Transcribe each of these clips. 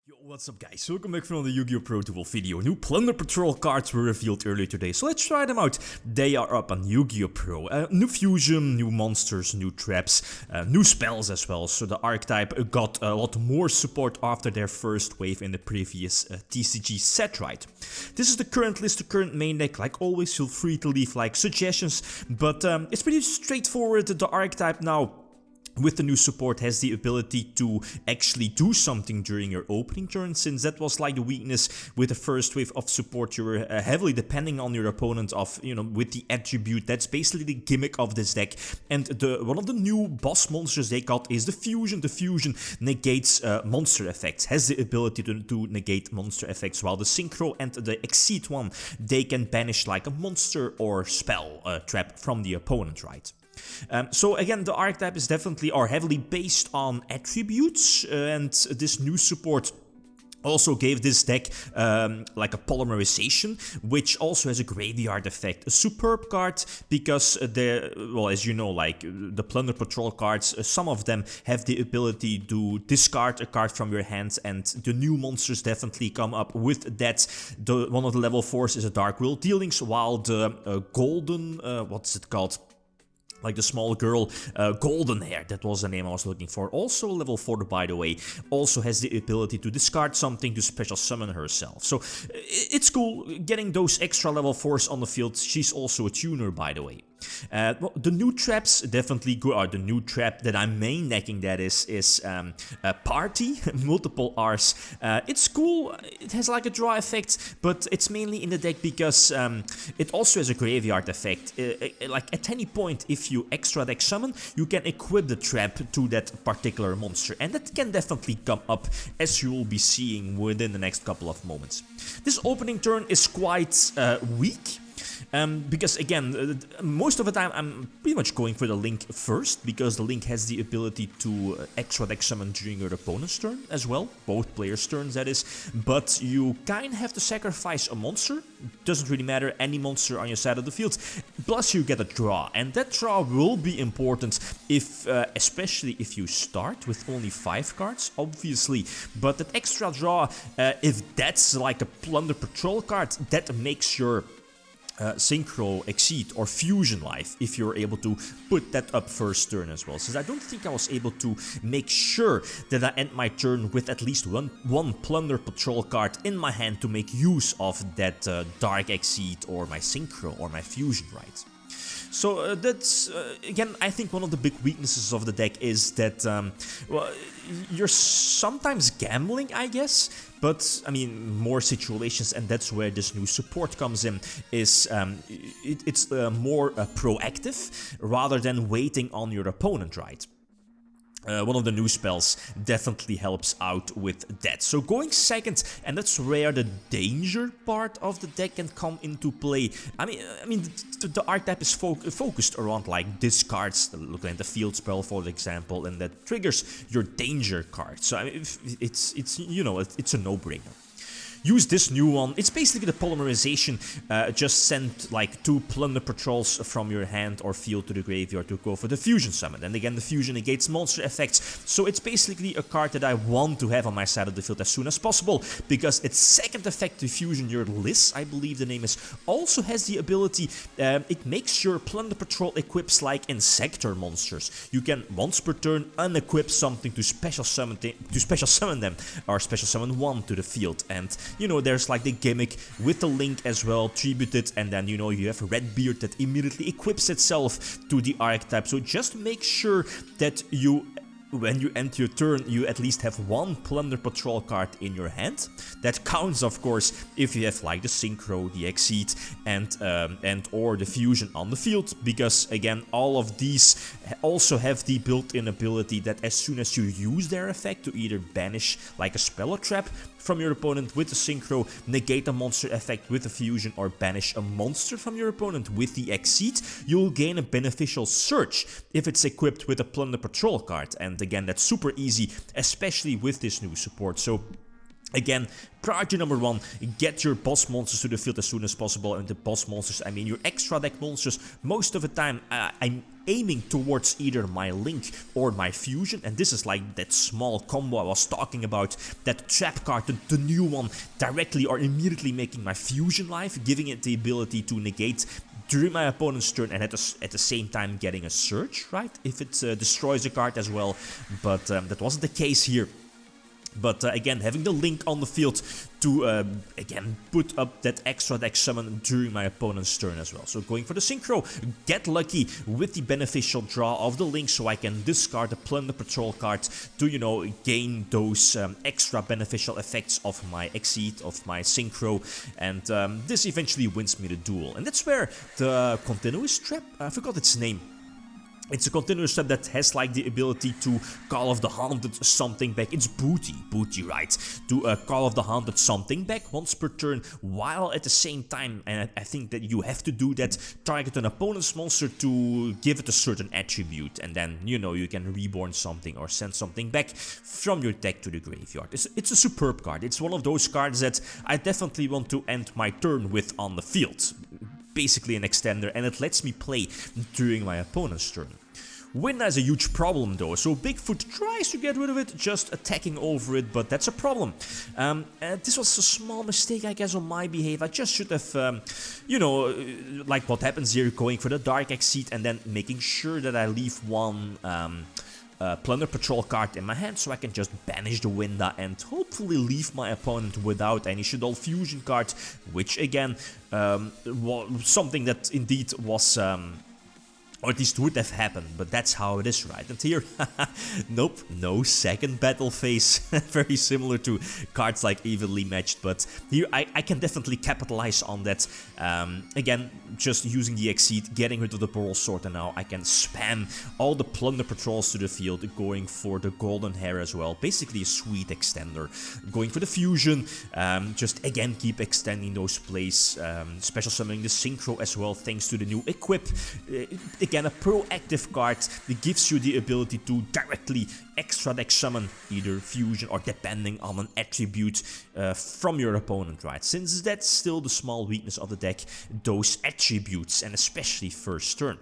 Yo, what's up guys, welcome back from the Yu-Gi-Oh! Pro Duel video. New Plunder Patroll cards were revealed earlier today, so let's try them out. They are up on Yu-Gi-Oh! Pro. New fusion, new monsters, new traps, new spells as well. So the archetype got a lot more support after their first wave in the previous TCG set, right? This is the current list, the current main deck. Like always, feel free to leave like suggestions, but it's pretty straightforward. The archetype now, with the new support, has the ability to actually do something during your opening turn, since that was like the weakness with the first wave of support. You were heavily depending on your opponent with the attribute. That's basically the gimmick of this deck. And one of the new boss monsters they got is the fusion. The fusion negates monster effects, has the ability to negate monster effects, while the synchro and the exceed one, they can banish like a monster or spell trap from the opponent, right? So again, the archetype is definitely or heavily based on attributes, and this new support also gave this deck like a polymerization, which also has a graveyard effect. A superb card because as you know, like the Plunder Patrol cards, some of them have the ability to discard a card from your hands, and the new monsters definitely come up with that. One of the level 4s is a Dark Will Dealings, while the golden, what's it called? Like the small girl, golden hair, that was the name I was looking for. Also level 4, by the way, also has the ability to discard something to special summon herself. So it's cool getting those extra level 4s on the field. She's also a tuner, by the way. Well, the new traps definitely good. The new trap that I'm main decking, that is Party, multiple R's. It's cool, it has like a draw effect, but it's mainly in the deck because it also has a graveyard effect. Like at any point, if you extra deck summon, you can equip the trap to that particular monster, and that can definitely come up, as you will be seeing within the next couple of moments. This opening turn is quite weak. Because again, most of the time I'm pretty much going for the Link first, because the Link has the ability to extra deck summon during your opponent's turn as well, both players' turns that is, but you kind of have to sacrifice a monster, doesn't really matter, any monster on your side of the field, plus you get a draw, and that draw will be important if, especially if you start with only 5 cards, obviously, but that extra draw, if that's like a Plunder Patrol card, that makes your synchro, exceed, or fusion life if you're able to put that up first turn as well, since I don't think I was able to make sure that I end my turn with at least one Plunder Patrol card in my hand to make use of that dark exceed or my synchro or my fusion, right? So that's, again, I think one of the big weaknesses of the deck is that, well, you're sometimes gambling, I guess, but, I mean, more situations, and that's where this new support comes in, is it's more proactive rather than waiting on your opponent, right? One of the new spells definitely helps out with that. So going second, and that's where the danger part of the deck can come into play. I mean, the archetype is focused around like discards, looking at the field spell for example, and that triggers your danger card. So I mean, it's a no-brainer. Use this new one. It's basically the polymerization. Just send like 2 Plunder Patrols from your hand or field to the graveyard to go for the fusion summon. And again, the fusion negates monster effects. So it's basically a card that I want to have on my side of the field as soon as possible, because its second effect to fusion your Liz, I believe the name is, also has the ability. It makes your Plunder Patrol equips like Insector monsters. You can once per turn unequip something to special summon them, or special summon one to the field. And you know, there's like the gimmick with the Link as well, tributed, and then you know you have Redbeard that immediately equips itself to the archetype. So just make sure that when you end your turn, you at least have 1 Plunder Patrol card in your hand. That counts, of course, if you have like the Synchro, the Exceed, and or the Fusion on the field, because again, all of these also have the built-in ability that as soon as you use their effect to either banish like a spell or trap from your opponent with the Synchro, negate a monster effect with the Fusion, or banish a monster from your opponent with the Exceed, you'll gain a beneficial search if it's equipped with a Plunder Patrol card. And again, that's super easy, especially with this new support. So Again, priority number 1, get your boss monsters to the field as soon as possible. And the boss monsters, I mean your extra deck monsters. Most of the time, I'm aiming towards either my Link or my Fusion. And this is like that small combo I was talking about. That trap card, the new one, directly or immediately making my Fusion live, giving it the ability to negate during my opponent's turn, and at the same time getting a Surge, right? If it destroys a card as well. But that wasn't the case here. But again, having the Link on the field to, again, put up that extra deck summon during my opponent's turn as well. So going for the Synchro, get lucky with the beneficial draw of the Link so I can discard the Plunder Patrol card to, you know, gain those extra beneficial effects of my Exceed, of my Synchro. And this eventually wins me the duel. And that's where the Continuous Trap, I forgot its name. It's a continuous trap that has like the ability to Call of the Haunted something back. It's booty, right? To Call of the Haunted something back once per turn, while at the same time, and I think that you have to do that, target an opponent's monster to give it a certain attribute, and then, you know, you can reborn something or send something back from your deck to the graveyard. It's a superb card. It's one of those cards that I definitely want to end my turn with on the field. Basically an extender, and it lets me play during my opponent's turn. Winda is a huge problem though, so Bigfoot tries to get rid of it, just attacking over it, but that's a problem. This was a small mistake, I guess, on my behalf. I just should have, you know, like what happens here, going for the Dark Exceed and then making sure that I leave one Plunder Patrol card in my hand, so I can just banish the Winda and hopefully leave my opponent without any Shadow Fusion card, which again, was something that indeed was, or at least would have happened, but that's how it is, right? And here, nope, no second battle phase. Very similar to cards like Evenly Matched, but here I can definitely capitalize on that. Again, just using the Exceed, getting rid of the Pearl Sword, and now I can spam all the Plunder Patrols to the field, going for the Golden Hair as well. Basically a sweet extender. Going for the Fusion, just again keep extending those plays, special summoning the Synchro as well, thanks to the new equip. Again, a proactive card that gives you the ability to directly extra deck summon either Fusion or depending on an attribute from your opponent, right? Since that's still the small weakness of the deck, those attributes, and especially first turn.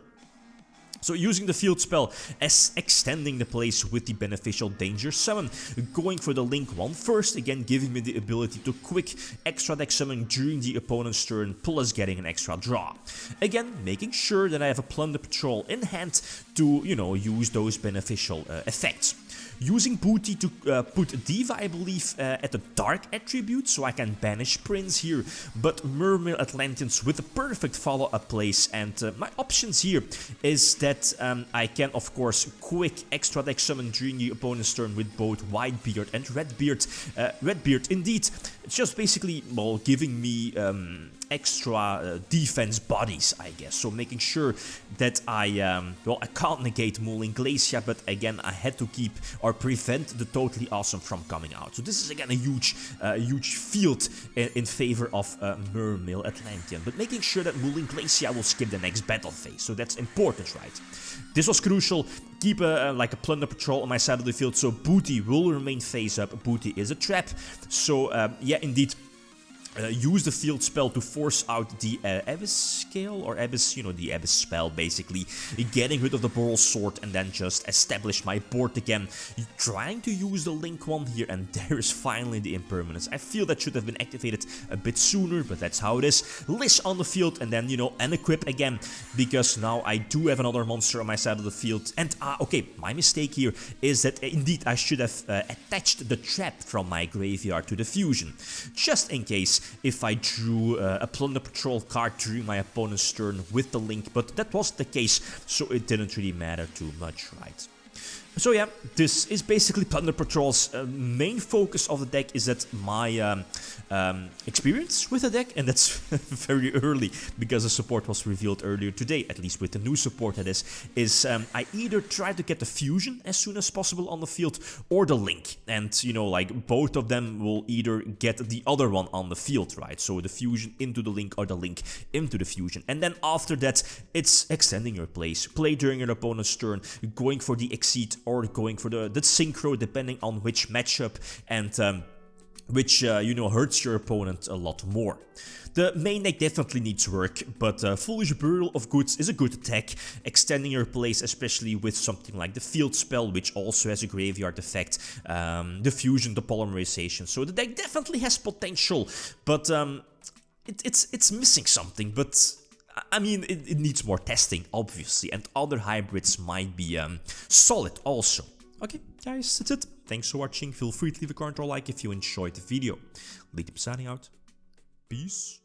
So using the field spell as extending the plays with the beneficial danger summon, going for the Link one first, again giving me the ability to quick extra deck summon during the opponent's turn, plus getting an extra draw. Again, making sure that I have a Plunder Patrol in hand to, you know, use those beneficial effects. Using Booty to put Diva, I believe, at the Dark attribute, so I can banish Prince here, but Mermail Atlanteans with a perfect follow-up place. And my options here is that I can, of course, quick extra deck summon during the opponent's turn with both Whitebeard and Redbeard. Redbeard, indeed, it's just basically, well, giving me extra defense bodies, I guess. So making sure that I, well, I can't negate Mooling Glacia, but again, I had to keep or prevent the Totally Awesome from coming out. So this is again a huge field in favor of Mermail Atlantean, but making sure that Mooling Glacia will skip the next battle phase. So that's important, right? This was crucial. Keep like a Plunder Patrol on my side of the field, so Booty will remain face up. Booty is a trap. So yeah, indeed. Use the field spell to force out the Abyss Scale, or Abyss, you know, the Abyss spell, basically. Getting rid of the Boral Sword and then just establish my board again. Trying to use the Link one here, and there is finally the Impermanence. I feel that should have been activated a bit sooner, but that's how it is. Lish on the field, and then, you know, unequip again, because now I do have another monster on my side of the field. And, okay, my mistake here is that indeed I should have attached the trap from my graveyard to the Fusion, just in case if I drew a Plunder Patrol card during my opponent's turn with the Link, but that wasn't the case, so it didn't really matter too much, right? So yeah, this is basically Plunder Patrol's main focus of the deck. Is that my experience with the deck, and that's very early because the support was revealed earlier today, at least with the new support that is I either try to get the Fusion as soon as possible on the field or the Link, and you know, like both of them will either get the other one on the field, right? So the Fusion into the Link or the Link into the Fusion, and then after that it's extending your plays, play during your opponent's turn, going for the Exceed or going for the Synchro, depending on which matchup, and which, you know, hurts your opponent a lot more. The main deck definitely needs work, but Foolish Burial of Goods is a good attack, extending your plays especially with something like the Field Spell, which also has a graveyard effect, the Fusion, the Polymerization. So the deck definitely has potential, but it's missing something. But I mean, it needs more testing, obviously, and other hybrids might be solid also. Okay, guys, that's it. Thanks for watching. Feel free to leave a comment or like if you enjoyed the video. Lithium signing out. Peace.